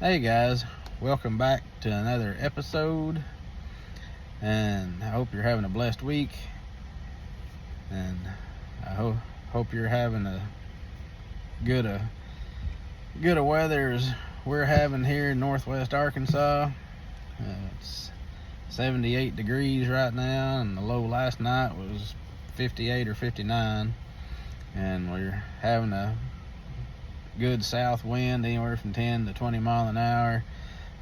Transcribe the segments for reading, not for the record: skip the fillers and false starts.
Hey guys, welcome back to another episode, and I hope you're having a blessed week, and I hope you're having a good weather as we're having here in northwest Arkansas. It's 78 degrees right now, and the low last night was 58 or 59, and we're having a good south wind anywhere from 10 to 20 mile an hour,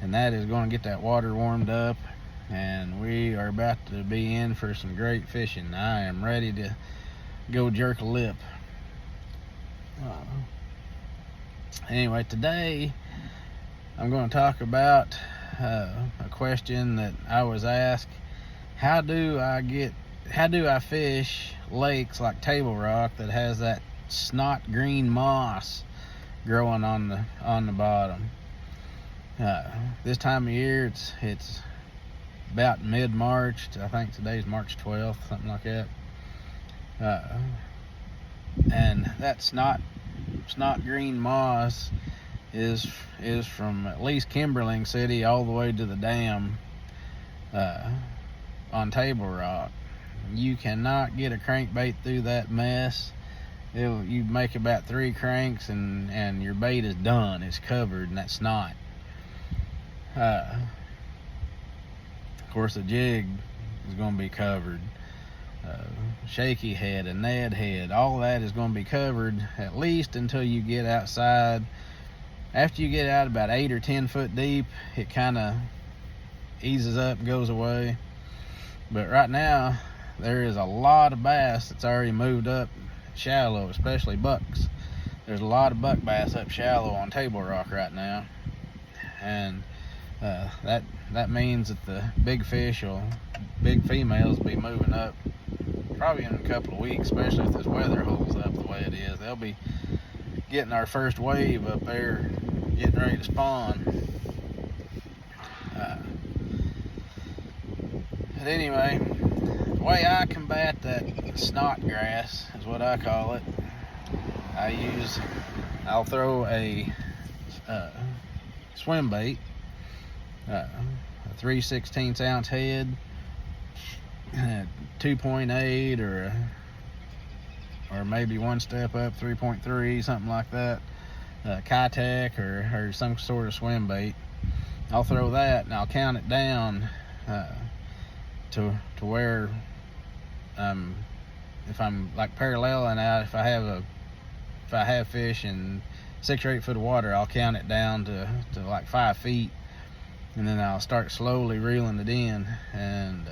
and that is going to get that water warmed up, and we are about to be in for some great fishing. I am ready to go jerk a lip. Anyway, today I'm going to talk about a question that I was asked: how do I fish lakes like Table Rock that has that snot green moss growing on the bottom? This time of year, it's about mid-March. I think today's March 12th, something like that. And that snot green moss is from at least Kimberling City all the way to the dam on Table Rock. You cannot get a crankbait through that mess. You make about 3 cranks and your bait is done. It's covered in that snot. Of course, the jig is going to be covered. Shaky head, a Ned head, all that is going to be covered at least until you get outside. After you get out about 8 or 10 foot deep, it kind of eases up and goes away. But right now, there is a lot of bass that's already moved up shallow, especially bucks. There's a lot of buck bass up shallow on Table Rock right now, and that means that the big females will be moving up probably in a couple of weeks, especially if this weather holds up the way it is. They'll be getting our first wave up there, getting ready to spawn. But anyway, the way I combat that snot grass is what I call it. I'll throw a swim bait, a 3/16 ounce head, 2.8 or maybe one step up, 3.3, something like that, Kitech or some sort of swim bait. I'll throw that and I'll count it down to where if I'm like paralleling out, if I have fish in 6 or 8 foot of water, I'll count it down to like 5 feet, and then I'll start slowly reeling it in and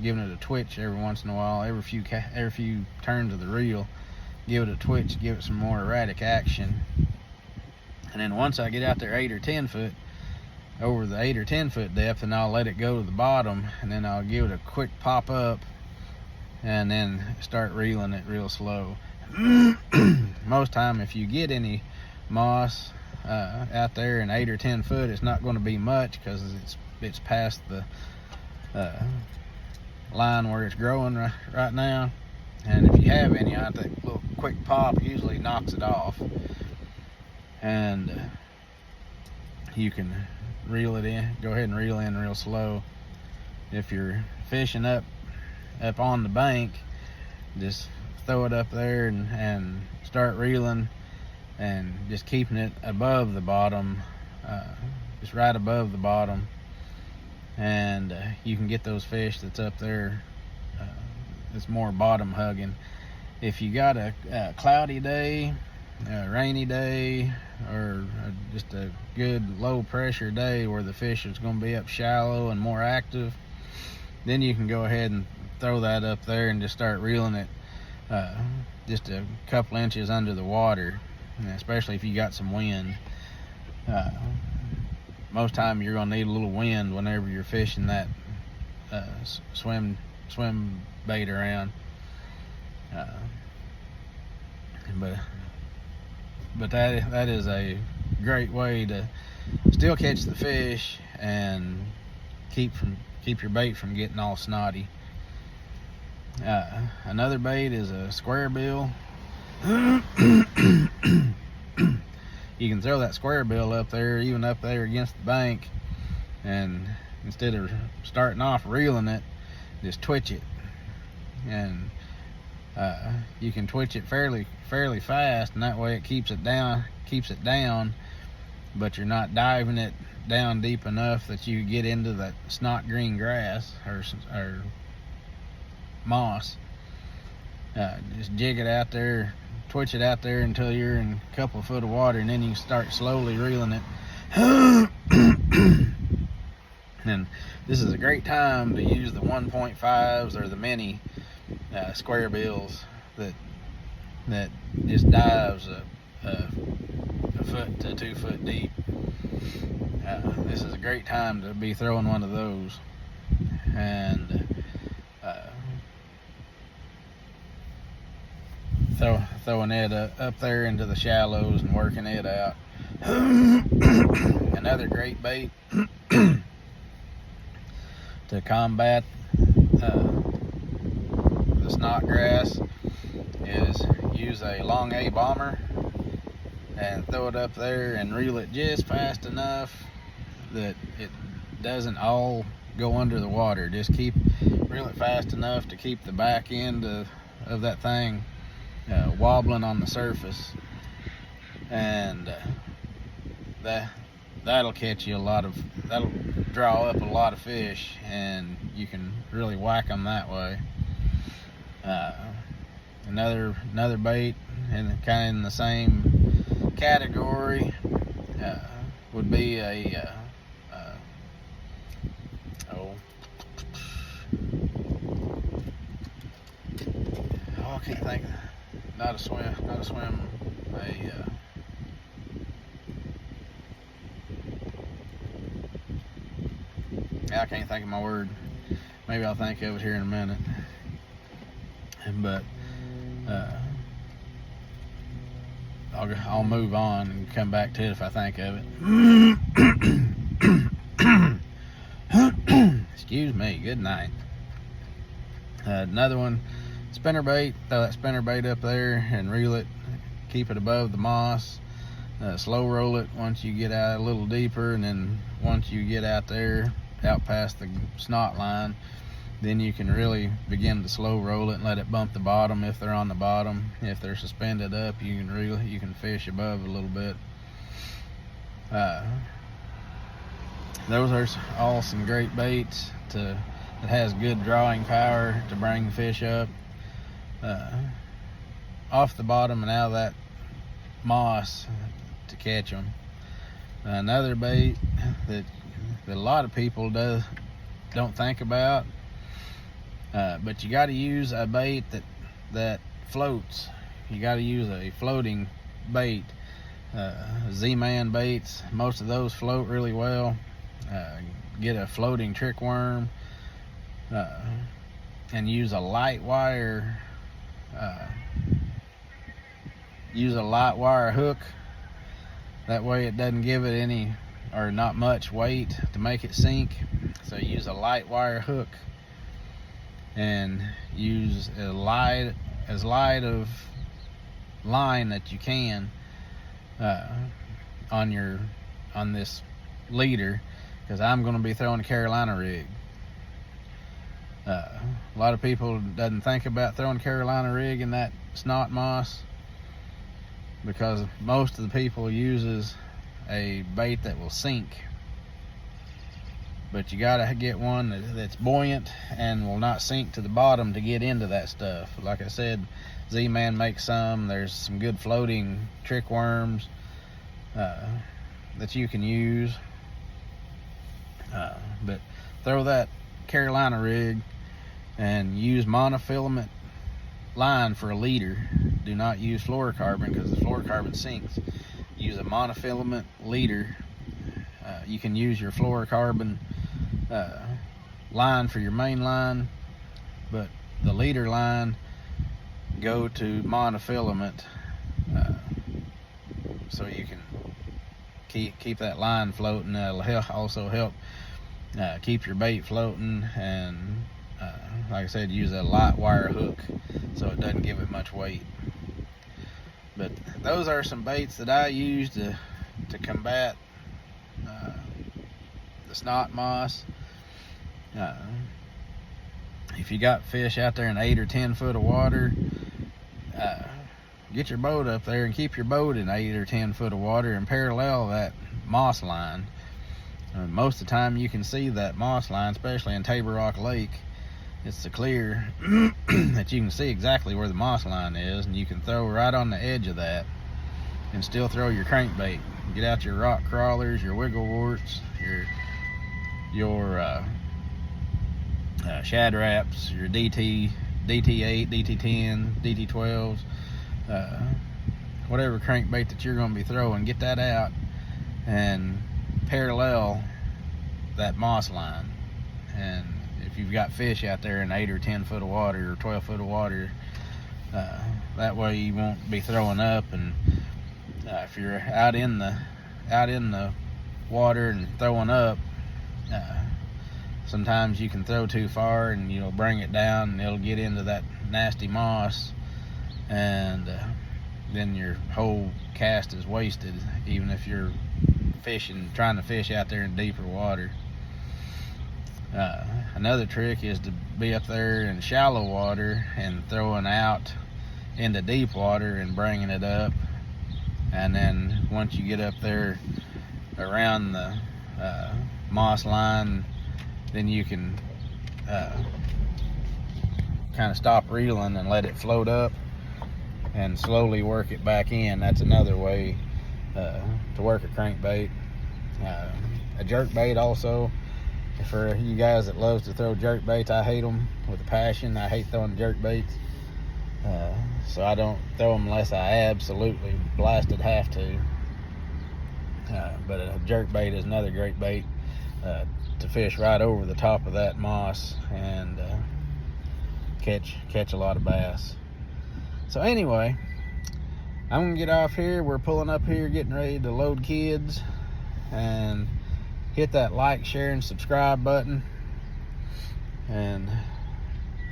giving it a twitch every once in a while. Every few turns of the reel, give it a twitch, give it some more erratic action. And then once I get out there 8 or 10 foot, over the 8 or 10 foot depth, and I'll let it go to the bottom, and then I'll give it a quick pop up and then start reeling it real slow. Most time, if you get any moss out there in 8 or 10 foot, it's not going to be much because it's past the line where it's growing right now. And if you have any, I think a little quick pop usually knocks it off, and you can reel it in. Go ahead and reel in real slow. If you're fishing up on the bank, just throw it up there and start reeling and just keeping it above the bottom, just right above the bottom, and you can get those fish that's up there. It's more bottom hugging. If you got a cloudy day, a rainy day, or just a good low pressure day where the fish is going to be up shallow and more active, then you can go ahead and throw that up there and just start reeling it just a couple inches under the water, especially if you got some wind. Most time you're going to need a little wind whenever you're fishing that swim bait around. But that is a great way to still catch the fish and keep your bait from getting all snotty. Another bait is a square bill. you can throw that square bill up there, even up there against the bank, and instead of starting off reeling it, just twitch it. And you can twitch it fairly fast, and that way it keeps it down, but you're not diving it down deep enough that you get into that snot green grass or moss. Just jig it out there, twitch it out there until you're in a couple of foot of water, and then you start slowly reeling it. And this is a great time to use the 1.5s or the mini square bills that just dives a foot to 2 foot deep. This is a great time to be throwing one of those, and throwing it up there into the shallows and working it out. Another great bait to combat the snot grass is use a long A bomber and throw it up there and reel it just fast enough that it doesn't all go under the water. Just reel it fast enough to keep the back end of that thing wobbling on the surface, and that'll catch you that'll draw up a lot of fish, and you can really whack them that way. Another bait, and kind of in the same category, would be I can't think. Not a swim. I can't think of my word. Maybe I'll think of it here in a minute. But I'll move on and come back to it if I think of it. Excuse me. Good night. Another one, spinner bait. Throw that spinner bait up there and reel it. Keep it above the moss. Slow roll it once you get out a little deeper, and then once you get out there, out past the snot line, then you can really begin to slow roll it and let it bump the bottom if they're on the bottom. If they're suspended up, you can fish above a little bit. Those are all some great baits that has good drawing power to bring the fish up off the bottom and out of that moss to catch them. Another bait that a lot of people don't think about, but you got to use a bait that floats. You got to use a floating bait. Z-Man baits, most of those float really well. Get a floating trick worm and use a light wire. Use a light wire hook. That way it doesn't give it any or not much weight to make it sink. So use a light wire hook and use as light of line that you can on this leader, because I'm going to be throwing a Carolina rig. A lot of people doesn't think about throwing a Carolina rig in that snot moss, because most of the people uses a bait that will sink. But you gotta get one that's buoyant and will not sink to the bottom to get into that stuff. Like I said, Z-Man makes some. There's some good floating trick worms that you can use. But throw that Carolina rig and use monofilament line for a leader. Do not use fluorocarbon, because the fluorocarbon sinks. Use a monofilament leader. You can use your fluorocarbon line for your main line, but the leader line, go to monofilament, so you can keep that line floating. It'll also help keep your bait floating, and like I said, use a light wire hook so it doesn't give it much weight. But those are some baits that I use to to combat the snot moss. If you got fish out there in 8 or 10 foot of water, get your boat up there and keep your boat in 8 or 10 foot of water and parallel that moss line. Most of the time you can see that moss line, especially in Table Rock Lake. It's so clear that you can see exactly where the moss line is, and you can throw right on the edge of that and still throw your crankbait. Get out your rock crawlers, your wiggle warts, your shad raps, your DT8, DT10, DT12s, whatever crankbait that you're going to be throwing. Get that out and parallel that moss line. And if you've got fish out there in 8 or 10 foot of water or 12 foot of water, that way you won't be throwing up. And if you're out in the water and throwing up, sometimes you can throw too far and you'll bring it down and it'll get into that nasty moss, and then your whole cast is wasted, even if you're trying to fish out there in deeper water. Another trick is to be up there in shallow water and throwing out into deep water and bringing it up, and then once you get up there around the moss line, then you can kind of stop reeling and let it float up and slowly work it back in. That's another way to work a crankbait. A jerkbait also. For you guys that loves to throw jerkbaits, I hate them with a passion. I hate throwing jerkbaits, so I don't throw them unless I absolutely blasted have to. But a jerkbait is another great bait to fish right over the top of that moss and catch a lot of bass. So anyway, I'm gonna get off here. We're pulling up here, getting ready to load kids, and hit that like, share, and subscribe button. And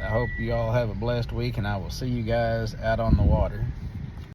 I hope you all have a blessed week, and I will see you guys out on the water.